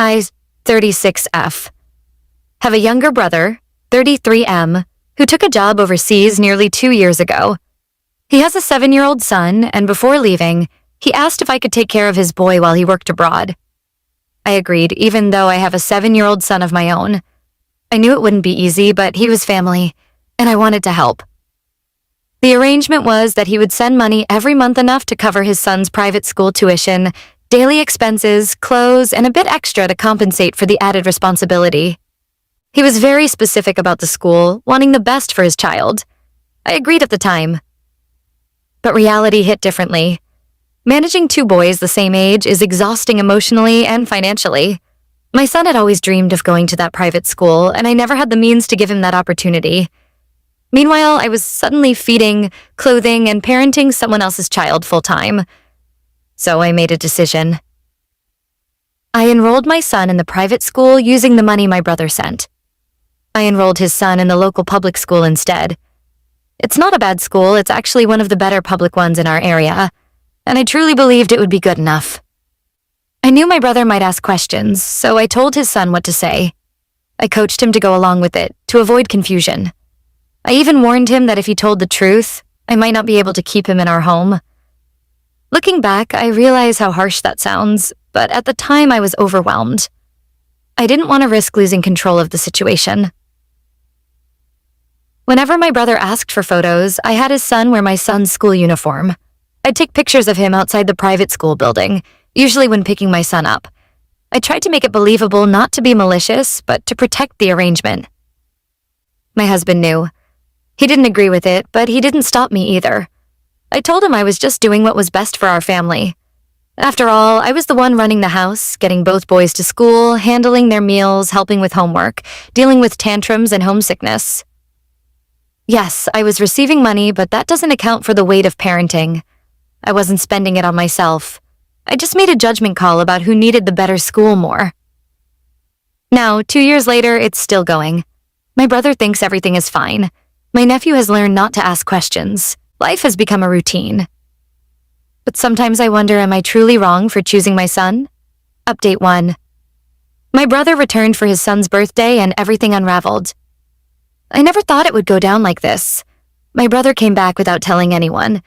I, 36F, have a younger brother, 33M, who took a job overseas nearly 2 years ago. He has a 7-year-old son, and before leaving, he asked if I could take care of his boy while he worked abroad. I agreed, even though I have a 7-year-old son of my own. I knew it wouldn't be easy, but he was family, and I wanted to help. The arrangement was that he would send money every month enough to cover his son's private school tuition, daily expenses, clothes, and a bit extra to compensate for the added responsibility. He was very specific about the school, wanting the best for his child. I agreed at the time. But reality hit differently. Managing 2 boys the same age is exhausting emotionally and financially. My son had always dreamed of going to that private school, and I never had the means to give him that opportunity. Meanwhile, I was suddenly feeding, clothing, and parenting someone else's child full-time. So I made a decision. I enrolled my son in the private school using the money my brother sent. I enrolled his son in the local public school instead. It's not a bad school, it's actually one of the better public ones in our area, and I truly believed it would be good enough. I knew my brother might ask questions, so I told his son what to say. I coached him to go along with it, to avoid confusion. I even warned him that if he told the truth, I might not be able to keep him in our home. Looking back, I realize how harsh that sounds, but at the time I was overwhelmed. I didn't want to risk losing control of the situation. Whenever my brother asked for photos, I had his son wear my son's school uniform. I'd take pictures of him outside the private school building, usually when picking my son up. I tried to make it believable not to be malicious, but to protect the arrangement. My husband knew. He didn't agree with it, but he didn't stop me either. I told him I was just doing what was best for our family. After all, I was the one running the house, getting both boys to school, handling their meals, helping with homework, dealing with tantrums and homesickness. Yes, I was receiving money, but that doesn't account for the weight of parenting. I wasn't spending it on myself. I just made a judgment call about who needed the better school more. Now, 2 years later, it's still going. My brother thinks everything is fine. My nephew has learned not to ask questions. Life has become a routine. But sometimes I wonder, am I truly wrong for choosing my son? Update 1. My brother returned for his son's birthday and everything unraveled. I never thought it would go down like this. My brother came back without telling anyone.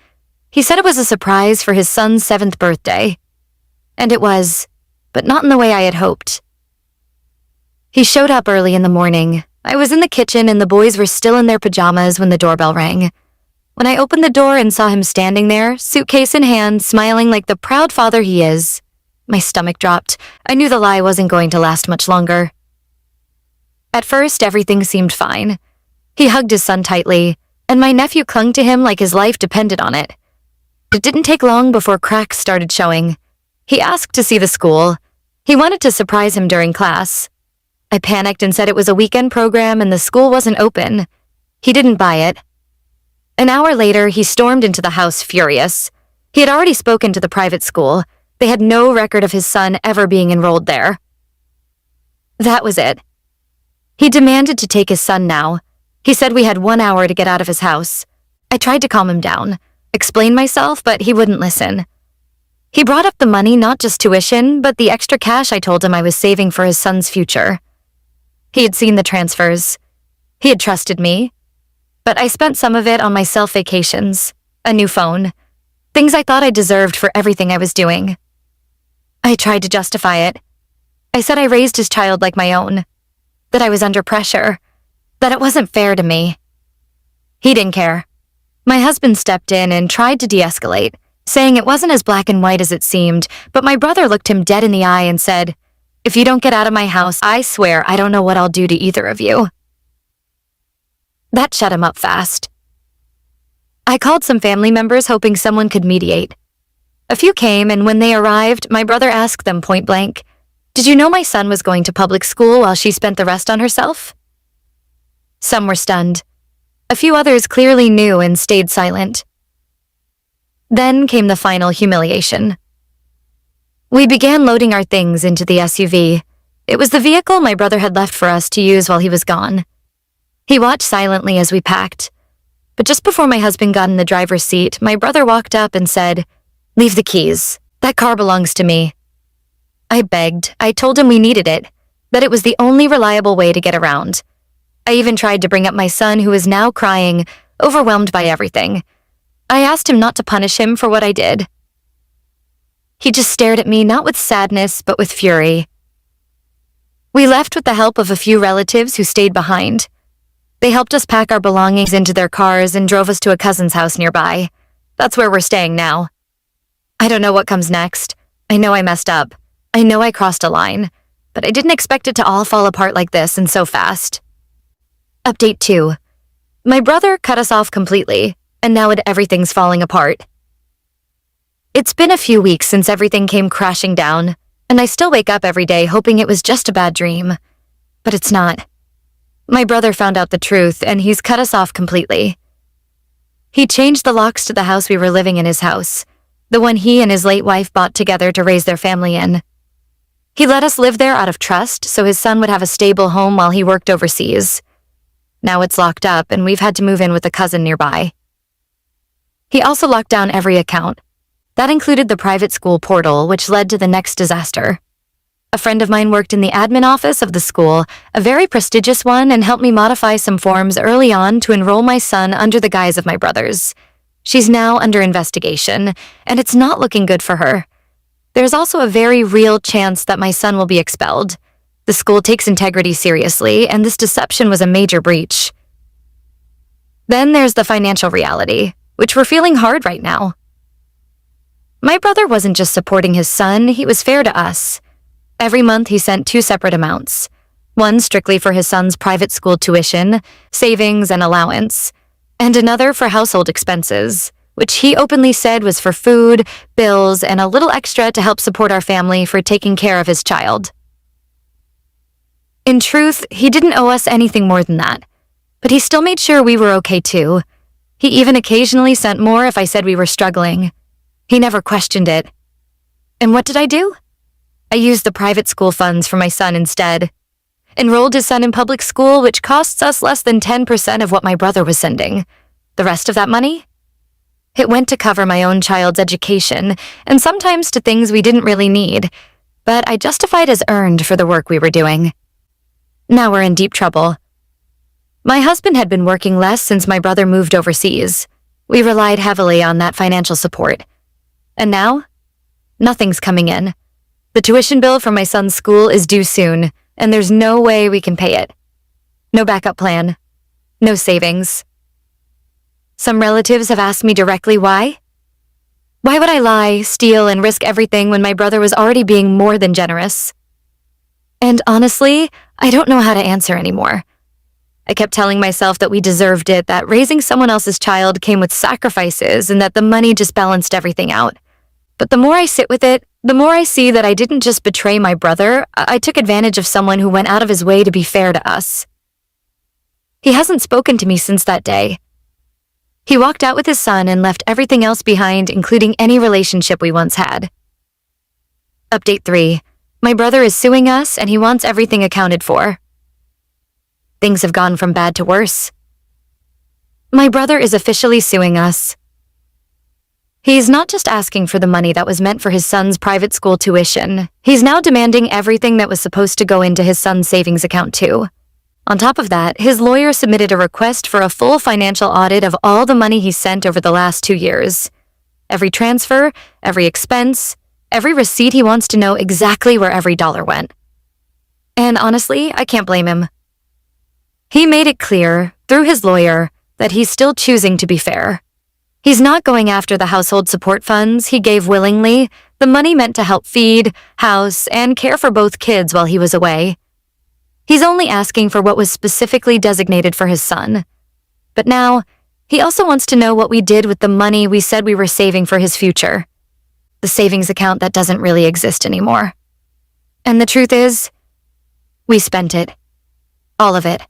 He said it was a surprise for his son's 7th birthday. And it was, but not in the way I had hoped. He showed up early in the morning. I was in the kitchen and the boys were still in their pajamas when the doorbell rang. When I opened the door and saw him standing there, suitcase in hand, smiling like the proud father he is, my stomach dropped. I knew the lie wasn't going to last much longer. At first, everything seemed fine. He hugged his son tightly, and my nephew clung to him like his life depended on it. It didn't take long before cracks started showing. He asked to see the school. He wanted to surprise him during class. I panicked and said it was a weekend program and the school wasn't open. He didn't buy it. An hour later, he stormed into the house furious. He had already spoken to the private school. They had no record of his son ever being enrolled there. That was it. He demanded to take his son now. He said we had 1 hour to get out of his house. I tried to calm him down, explain myself, but he wouldn't listen. He brought up the money, not just tuition, but the extra cash I told him I was saving for his son's future. He had seen the transfers. He had trusted me. But I spent some of it on my self-vacations, a new phone, things I thought I deserved for everything I was doing. I tried to justify it. I said I raised his child like my own, that I was under pressure, that it wasn't fair to me. He didn't care. My husband stepped in and tried to de-escalate, saying it wasn't as black and white as it seemed, but my brother looked him dead in the eye and said, "If you don't get out of my house, I swear I don't know what I'll do to either of you." That shut him up fast. I called some family members hoping someone could mediate. A few came, and when they arrived, my brother asked them point blank, "Did you know my son was going to public school while she spent the rest on herself?" Some were stunned. A few others clearly knew and stayed silent. Then came the final humiliation. We began loading our things into the SUV. It was the vehicle my brother had left for us to use while he was gone. He watched silently as we packed. But just before my husband got in the driver's seat, my brother walked up and said, "Leave the keys. That car belongs to me." I begged. I told him we needed it, that it was the only reliable way to get around. I even tried to bring up my son, who is now crying, overwhelmed by everything. I asked him not to punish him for what I did. He just stared at me, not with sadness, but with fury. We left with the help of a few relatives who stayed behind. They helped us pack our belongings into their cars and drove us to a cousin's house nearby. That's where we're staying now. I don't know what comes next. I know I messed up. I know I crossed a line, but I didn't expect it to all fall apart like this and so fast. Update 2. My brother cut us off completely, and now everything's falling apart. It's been a few weeks since everything came crashing down, and I still wake up every day hoping it was just a bad dream. But it's not. My brother found out the truth, and he's cut us off completely. He changed the locks to the house we were living in his house, the one he and his late wife bought together to raise their family in. He let us live there out of trust so his son would have a stable home while he worked overseas. Now it's locked up, and we've had to move in with a cousin nearby. He also locked down every account. That included the private school portal, which led to the next disaster. A friend of mine worked in the admin office of the school, a very prestigious one, and helped me modify some forms early on to enroll my son under the guise of my brother's. She's now under investigation, and it's not looking good for her. There's also a very real chance that my son will be expelled. The school takes integrity seriously, and this deception was a major breach. Then there's the financial reality, which we're feeling hard right now. My brother wasn't just supporting his son, he was fair to us. Every month he sent 2 separate amounts, one strictly for his son's private school tuition, savings, and allowance, and another for household expenses, which he openly said was for food, bills, and a little extra to help support our family for taking care of his child. In truth, he didn't owe us anything more than that, but he still made sure we were okay too. He even occasionally sent more if I said we were struggling. He never questioned it. And what did I do? I used the private school funds for my son instead. Enrolled his son in public school, which costs us less than 10% of what my brother was sending. The rest of that money? It went to cover my own child's education, and sometimes to things we didn't really need, but I justified as earned for the work we were doing. Now we're in deep trouble. My husband had been working less since my brother moved overseas. We relied heavily on that financial support. And now? Nothing's coming in. The tuition bill for my son's school is due soon, and there's no way we can pay it. No backup plan. No savings. Some relatives have asked me directly why. Why would I lie, steal, and risk everything when my brother was already being more than generous? And honestly, I don't know how to answer anymore. I kept telling myself that we deserved it, that raising someone else's child came with sacrifices, and that the money just balanced everything out. But the more I sit with it, the more I see that I didn't just betray my brother, I took advantage of someone who went out of his way to be fair to us. He hasn't spoken to me since that day. He walked out with his son and left everything else behind, including any relationship we once had. Update 3. My brother is suing us, and he wants everything accounted for. Things have gone from bad to worse. My brother is officially suing us. He's not just asking for the money that was meant for his son's private school tuition. He's now demanding everything that was supposed to go into his son's savings account too. On top of that, his lawyer submitted a request for a full financial audit of all the money he sent over the last 2 years. Every transfer, every expense, every receipt. He wants to know exactly where every dollar went. And honestly, I can't blame him. He made it clear, through his lawyer, that he's still choosing to be fair. He's not going after the household support funds he gave willingly, the money meant to help feed, house, and care for both kids while he was away. He's only asking for what was specifically designated for his son. But now, he also wants to know what we did with the money we said we were saving for his future. The savings account that doesn't really exist anymore. And the truth is, we spent it. All of it.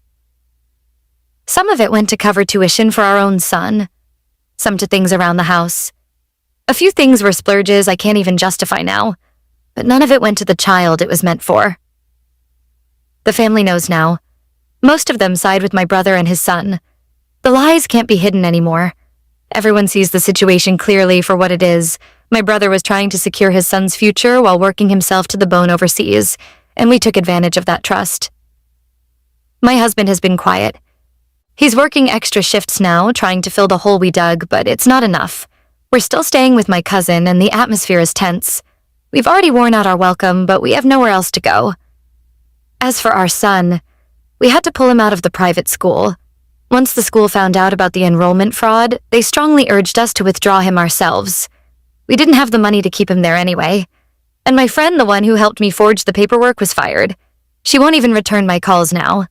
Some of it went to cover tuition for our own son. Some to things around the house. A few things were splurges I can't even justify now, but none of it went to the child it was meant for. The family knows now. Most of them side with my brother and his son. The lies can't be hidden anymore. Everyone sees the situation clearly for what it is, My brother was trying to secure his son's future while working himself to the bone overseas, and we took advantage of that trust. My husband has been quiet. He's working extra shifts now, trying to fill the hole we dug, but it's not enough. We're still staying with my cousin, and the atmosphere is tense. We've already worn out our welcome, but we have nowhere else to go. As for our son, we had to pull him out of the private school. Once the school found out about the enrollment fraud, they strongly urged us to withdraw him ourselves. We didn't have the money to keep him there anyway. And my friend, the one who helped me forge the paperwork, was fired. She won't even return my calls now.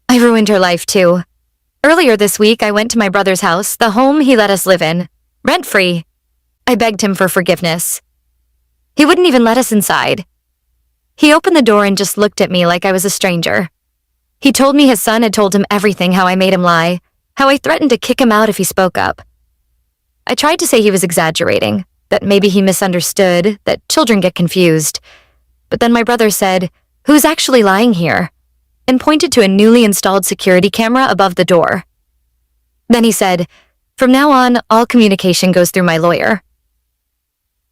I ruined her life too. Earlier this week, I went to my brother's house, the home he let us live in, rent-free. I begged him for forgiveness. He wouldn't even let us inside. He opened the door and just looked at me like I was a stranger. He told me his son had told him everything, how I made him lie, how I threatened to kick him out if he spoke up. I tried to say he was exaggerating, that maybe he misunderstood, that children get confused. But then my brother said, "Who's actually lying here?" and pointed to a newly installed security camera above the door. Then he said, "From now on, all communication goes through my lawyer."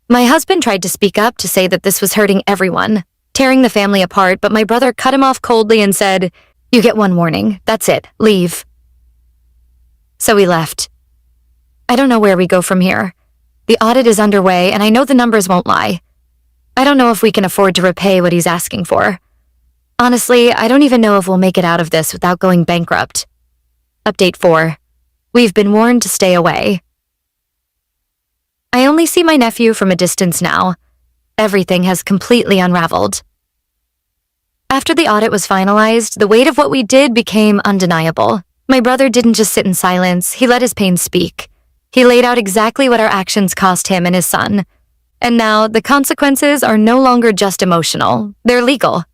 My husband tried to speak up to say that this was hurting everyone, tearing the family apart, but my brother cut him off coldly and said, "You get one warning. That's it. Leave." So we left. I don't know where we go from here. The audit is underway, and I know the numbers won't lie. I don't know if we can afford to repay what he's asking for. Honestly, I don't even know if we'll make it out of this without going bankrupt. Update 4. We've been warned to stay away. I only see my nephew from a distance now. Everything has completely unraveled. After the audit was finalized, the weight of what we did became undeniable. My brother didn't just sit in silence, he let his pain speak. He laid out exactly what our actions cost him and his son. And now, the consequences are no longer just emotional, they're legal.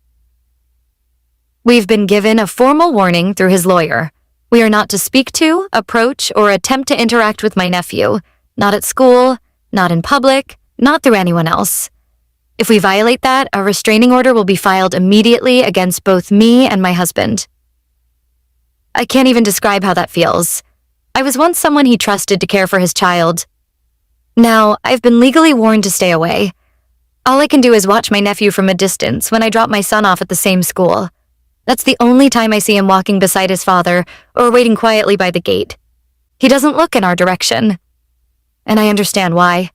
We've been given a formal warning through his lawyer. We are not to speak to, approach, or attempt to interact with my nephew. Not at school, not in public, not through anyone else. If we violate that, a restraining order will be filed immediately against both me and my husband. I can't even describe how that feels. I was once someone he trusted to care for his child. Now, I've been legally warned to stay away. All I can do is watch my nephew from a distance when I drop my son off at the same school. That's the only time I see him walking beside his father or waiting quietly by the gate. He doesn't look in our direction. And I understand why.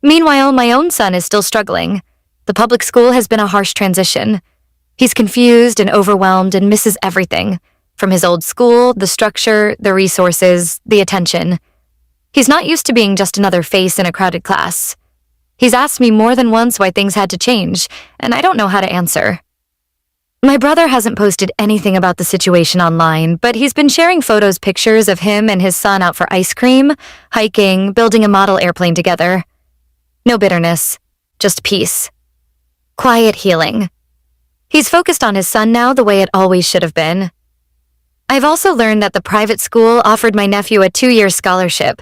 Meanwhile, my own son is still struggling. The public school has been a harsh transition. He's confused and overwhelmed and misses everything. From his old school, the structure, the resources, the attention. He's not used to being just another face in a crowded class. He's asked me more than once why things had to change, and I don't know how to answer. My brother hasn't posted anything about the situation online, but he's been sharing pictures of him and his son out for ice cream, hiking, building a model airplane together. No bitterness, just peace. Quiet healing. He's focused on his son now the way it always should have been. I've also learned that the private school offered my nephew a 2-year scholarship.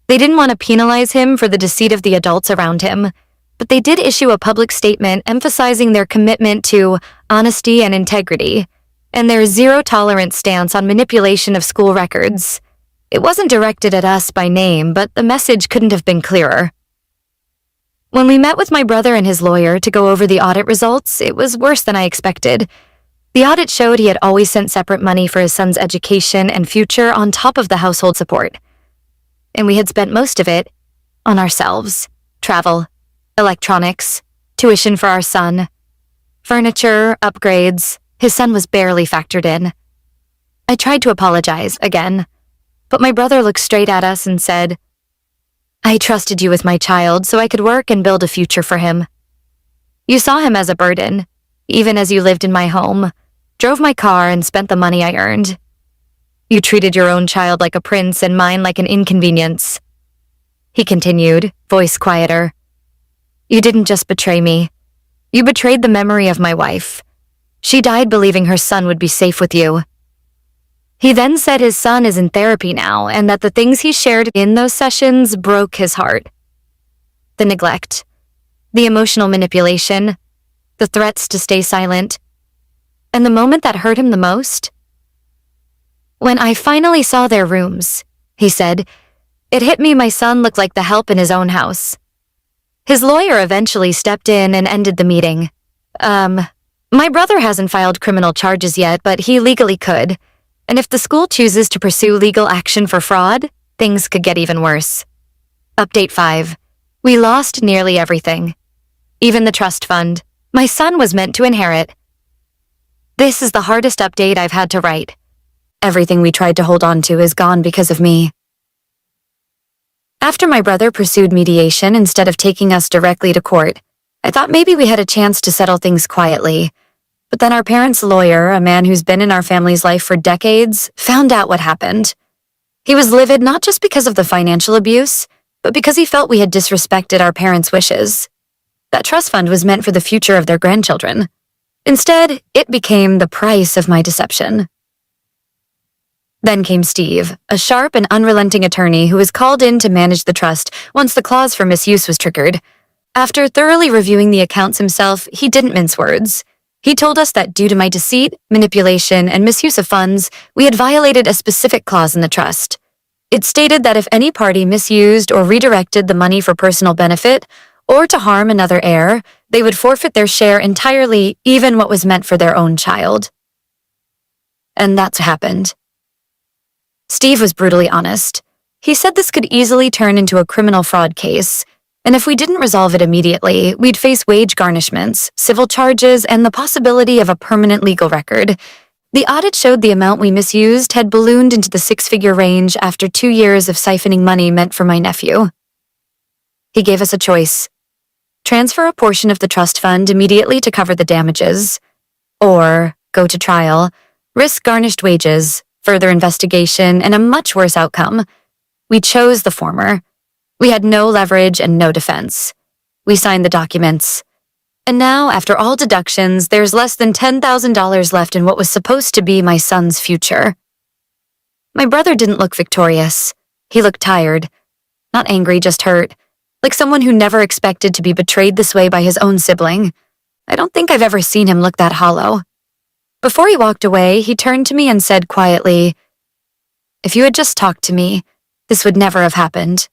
They didn't want to penalize him for the deceit of the adults around him, but they did issue a public statement emphasizing their commitment to honesty and integrity, and their zero-tolerance stance on manipulation of school records. It wasn't directed at us by name, but the message couldn't have been clearer. When we met with my brother and his lawyer to go over the audit results, it was worse than I expected. The audit showed he had always sent separate money for his son's education and future on top of the household support. And we had spent most of it on ourselves, travel, electronics, tuition for our son, furniture, upgrades. His son was barely factored in. I tried to apologize again, but my brother looked straight at us and said, "I trusted you with my child so I could work and build a future for him. You saw him as a burden, even as you lived in my home, drove my car and spent the money I earned. You treated your own child like a prince and mine like an inconvenience." He continued, voice quieter. "You didn't just betray me. You betrayed the memory of my wife. She died believing her son would be safe with you." He then said his son is in therapy now and that the things he shared in those sessions broke his heart. The neglect, the emotional manipulation, the threats to stay silent, and the moment that hurt him the most? When I finally saw their rooms, he said, It hit me my son looked like the help in his own house. His lawyer eventually stepped in and ended the meeting. My brother hasn't filed criminal charges yet, but he legally could. And if the school chooses to pursue legal action for fraud, things could get even worse. Update 5. We lost nearly everything. Even the trust fund my son was meant to inherit. This is the hardest update I've had to write. Everything we tried to hold on to is gone because of me. After my brother pursued mediation instead of taking us directly to court, I thought maybe we had a chance to settle things quietly. But then our parents' lawyer, a man who's been in our family's life for decades, found out what happened. He was livid not just because of the financial abuse, but because he felt we had disrespected our parents' wishes. That trust fund was meant for the future of their grandchildren. Instead, it became the price of my deception. Then came Steve, a sharp and unrelenting attorney who was called in to manage the trust once the clause for misuse was triggered. After thoroughly reviewing the accounts himself, he didn't mince words. He told us that due to my deceit, manipulation, and misuse of funds, we had violated a specific clause in the trust. It stated that if any party misused or redirected the money for personal benefit, or to harm another heir, they would forfeit their share entirely, even what was meant for their own child. And that's what happened. Steve was brutally honest. He said this could easily turn into a criminal fraud case, and if we didn't resolve it immediately, we'd face wage garnishments, civil charges, and the possibility of a permanent legal record. The audit showed the amount we misused had ballooned into the 6-figure range after 2 years of siphoning money meant for my nephew. He gave us a choice. Transfer a portion of the trust fund immediately to cover the damages, or go to trial, risk garnished wages, further investigation, and a much worse outcome. We chose the former. We had no leverage and no defense. We signed the documents. And now, after all deductions, there's less than $10,000 left in what was supposed to be my son's future. My brother didn't look victorious. He looked tired. Not angry, just hurt. Like someone who never expected to be betrayed this way by his own sibling. I don't think I've ever seen him look that hollow. Before he walked away, he turned to me and said quietly, "If you had just talked to me, this would never have happened."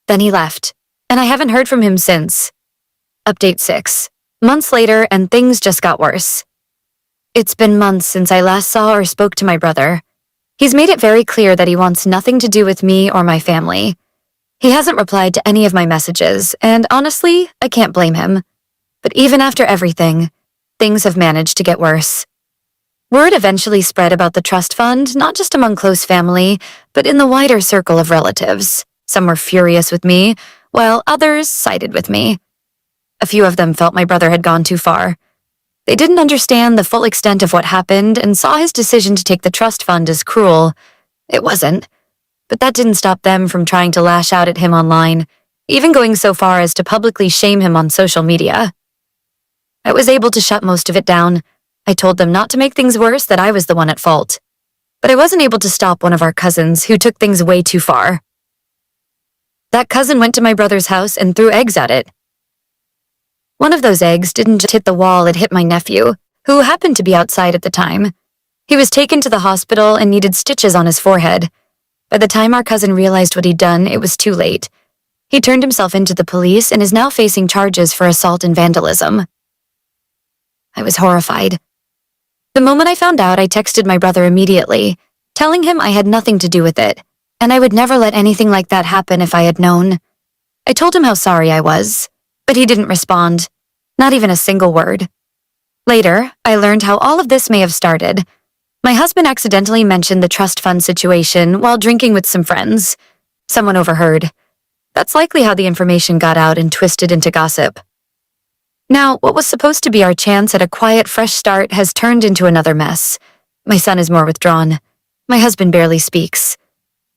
Then he left, and I haven't heard from him since. Update 6. Months later, and things just got worse. It's been months since I last saw or spoke to my brother. He's made it very clear that he wants nothing to do with me or my family. He hasn't replied to any of my messages, and honestly, I can't blame him. But even after everything, things have managed to get worse. Word eventually spread about the trust fund, not just among close family, but in the wider circle of relatives. Some were furious with me, while others sided with me. A few of them felt my brother had gone too far. They didn't understand the full extent of what happened and saw his decision to take the trust fund as cruel. It wasn't. But that didn't stop them from trying to lash out at him online, even going so far as to publicly shame him on social media. I was able to shut most of it down. I told them not to make things worse, that I was the one at fault. But I wasn't able to stop one of our cousins who took things way too far. That cousin went to my brother's house and threw eggs at it. One of those eggs didn't just hit the wall, it hit my nephew, who happened to be outside at the time. He was taken to the hospital and needed stitches on his forehead. By the time our cousin realized what he'd done, it was too late. He turned himself into the police and is now facing charges for assault and vandalism. I was horrified. The moment I found out, I texted my brother immediately, telling him I had nothing to do with it, and I would never let anything like that happen if I had known. I told him how sorry I was, but he didn't respond, not even a single word. Later, I learned how all of this may have started. My husband accidentally mentioned the trust fund situation while drinking with some friends. Someone overheard. That's likely how the information got out and twisted into gossip. Now, what was supposed to be our chance at a quiet, fresh start has turned into another mess. My son is more withdrawn. My husband barely speaks.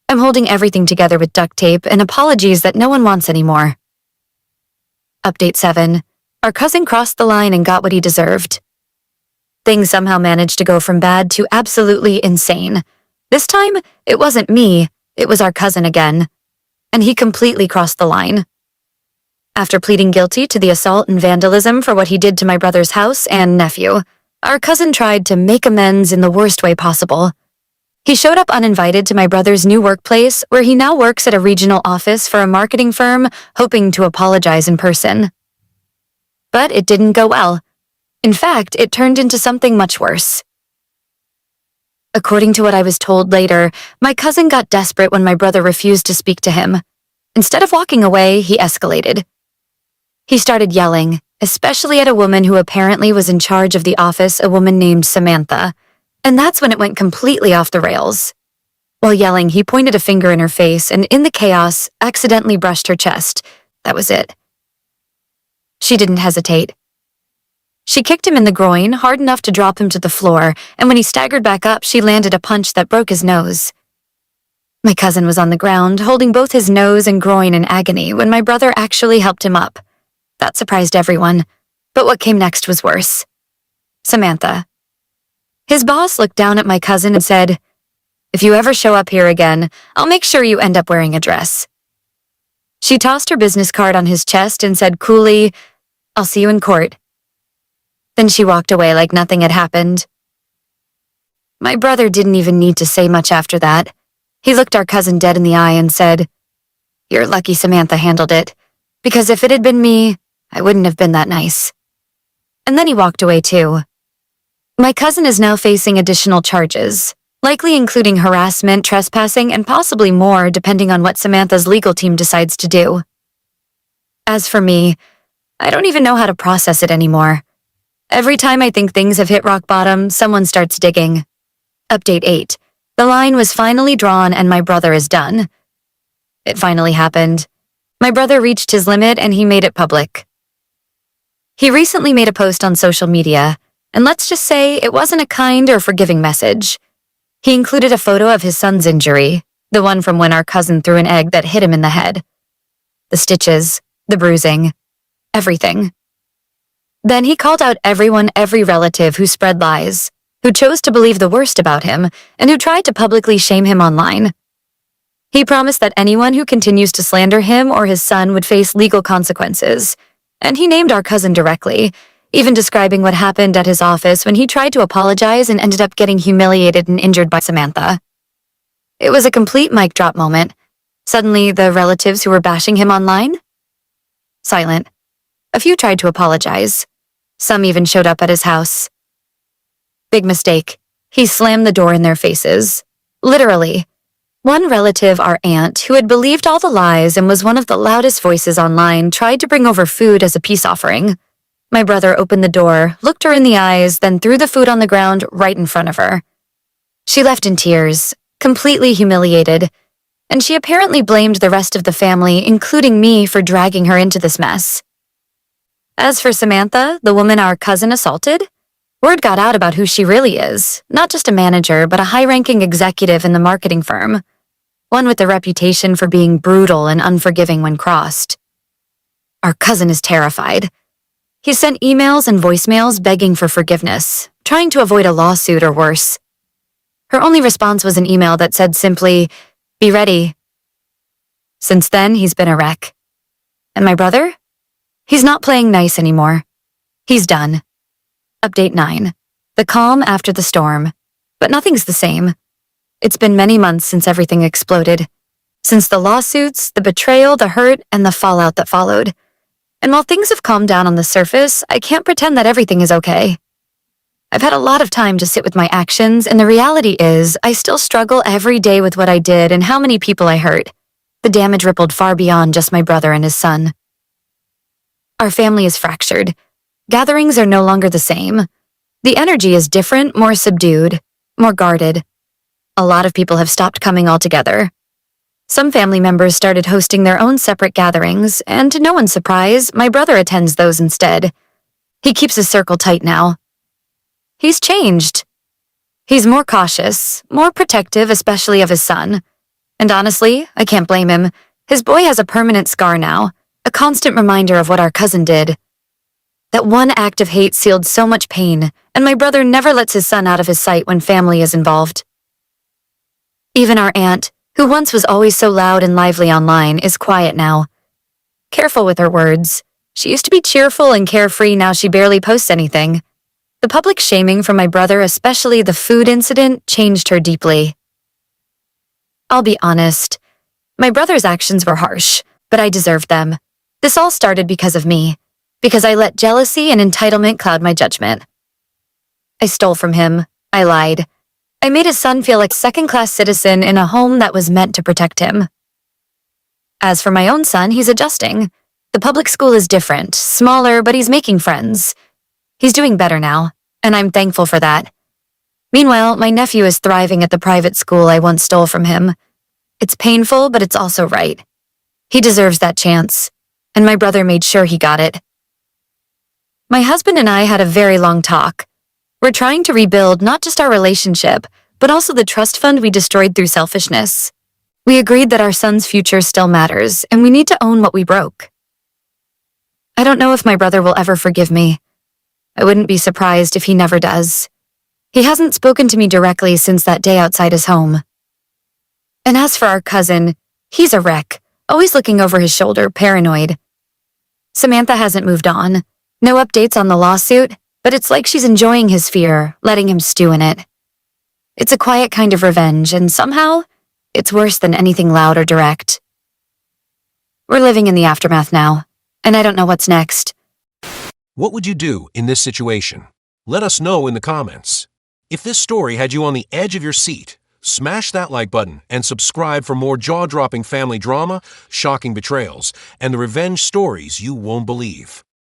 I'm holding everything together with duct tape and apologies that no one wants anymore. Update 7. Our cousin crossed the line and got what he deserved. Things somehow managed to go from bad to absolutely insane. This time, it wasn't me, it was our cousin again. And he completely crossed the line. After pleading guilty to the assault and vandalism for what he did to my brother's house and nephew, our cousin tried to make amends in the worst way possible. He showed up uninvited to my brother's new workplace, where he now works at a regional office for a marketing firm, hoping to apologize in person. But it didn't go well. In fact, it turned into something much worse. According to what I was told later, my cousin got desperate when my brother refused to speak to him. Instead of walking away, he escalated. He started yelling, especially at a woman who apparently was in charge of the office, a woman named Samantha, and that's when it went completely off the rails. While yelling, he pointed a finger in her face and, in the chaos, accidentally brushed her chest. That was it. She didn't hesitate. She kicked him in the groin, hard enough to drop him to the floor, and when he staggered back up, she landed a punch that broke his nose. My cousin was on the ground, holding both his nose and groin in agony when my brother actually helped him up. That surprised everyone, but what came next was worse. Samantha. His boss looked down at my cousin and said, "If you ever show up here again, I'll make sure you end up wearing a dress." She tossed her business card on his chest and said coolly, "I'll see you in court." Then she walked away like nothing had happened. My brother didn't even need to say much after that. He looked our cousin dead in the eye and said, "You're lucky Samantha handled it, because if it had been me, I wouldn't have been that nice." And then he walked away too. My cousin is now facing additional charges, likely including harassment, trespassing, and possibly more depending on what Samantha's legal team decides to do. As for me, I don't even know how to process it anymore. Every time I think things have hit rock bottom, someone starts digging. Update 8. The line was finally drawn and my brother is done. It finally happened. My brother reached his limit and he made it public. He recently made a post on social media, and let's just say it wasn't a kind or forgiving message. He included a photo of his son's injury, the one from when our cousin threw an egg that hit him in the head. The stitches, the bruising, everything. Then he called out every relative who spread lies, who chose to believe the worst about him, and who tried to publicly shame him online. He promised that anyone who continues to slander him or his son would face legal consequences, and he named our cousin directly, even describing what happened at his office when he tried to apologize and ended up getting humiliated and injured by Samantha. It was a complete mic drop moment. Suddenly, the relatives who were bashing him online? Silent. A few tried to apologize. Some even showed up at his house. Big mistake. He slammed the door in their faces. Literally. One relative, our aunt, who had believed all the lies and was one of the loudest voices online, tried to bring over food as a peace offering. My brother opened the door, looked her in the eyes, then threw the food on the ground right in front of her. She left in tears, completely humiliated, and she apparently blamed the rest of the family, including me, for dragging her into this mess. As for Samantha, the woman our cousin assaulted, word got out about who she really is, not just a manager, but a high-ranking executive in the marketing firm, one with a reputation for being brutal and unforgiving when crossed. Our cousin is terrified. He sent emails and voicemails begging for forgiveness, trying to avoid a lawsuit or worse. Her only response was an email that said simply, "Be ready." Since then, he's been a wreck. And my brother? He's not playing nice anymore. He's done. Update 9. The calm after the storm. But nothing's the same. It's been many months since everything exploded. Since the lawsuits, the betrayal, the hurt, and the fallout that followed. And while things have calmed down on the surface, I can't pretend that everything is okay. I've had a lot of time to sit with my actions, and the reality is, I still struggle every day with what I did and how many people I hurt. The damage rippled far beyond just my brother and his son. Our family is fractured. Gatherings are no longer the same. The energy is different, more subdued, more guarded. A lot of people have stopped coming altogether. Some family members started hosting their own separate gatherings, and to no one's surprise, my brother attends those instead. He keeps his circle tight now. He's changed. He's more cautious, more protective, especially of his son. And honestly, I can't blame him. His boy has a permanent scar now, a constant reminder of what our cousin did. That one act of hate sealed so much pain, and my brother never lets his son out of his sight when family is involved. Even our aunt, who once was always so loud and lively online, is quiet now. Careful with her words. She used to be cheerful and carefree, now she barely posts anything. The public shaming from my brother, especially the food incident, changed her deeply. I'll be honest. My brother's actions were harsh, but I deserved them. This all started because of me, because I let jealousy and entitlement cloud my judgment. I stole from him. I lied. I made his son feel like a second-class citizen in a home that was meant to protect him. As for my own son, he's adjusting. The public school is different, smaller, but he's making friends. He's doing better now, and I'm thankful for that. Meanwhile, my nephew is thriving at the private school I once stole from him. It's painful, but it's also right. He deserves that chance, and my brother made sure he got it. My husband and I had a very long talk. We're trying to rebuild not just our relationship, but also the trust fund we destroyed through selfishness. We agreed that our son's future still matters, and we need to own what we broke. I don't know if my brother will ever forgive me. I wouldn't be surprised if he never does. He hasn't spoken to me directly since that day outside his home. And as for our cousin, he's a wreck, always looking over his shoulder, paranoid. Samantha hasn't moved on. No updates on the lawsuit, but it's like she's enjoying his fear, letting him stew in it. It's a quiet kind of revenge, and somehow, it's worse than anything loud or direct. We're living in the aftermath now, and I don't know what's next. What would you do in this situation? Let us know in the comments. If this story had you on the edge of your seat, smash that like button and subscribe for more jaw-dropping family drama, shocking betrayals, and the revenge stories you won't believe.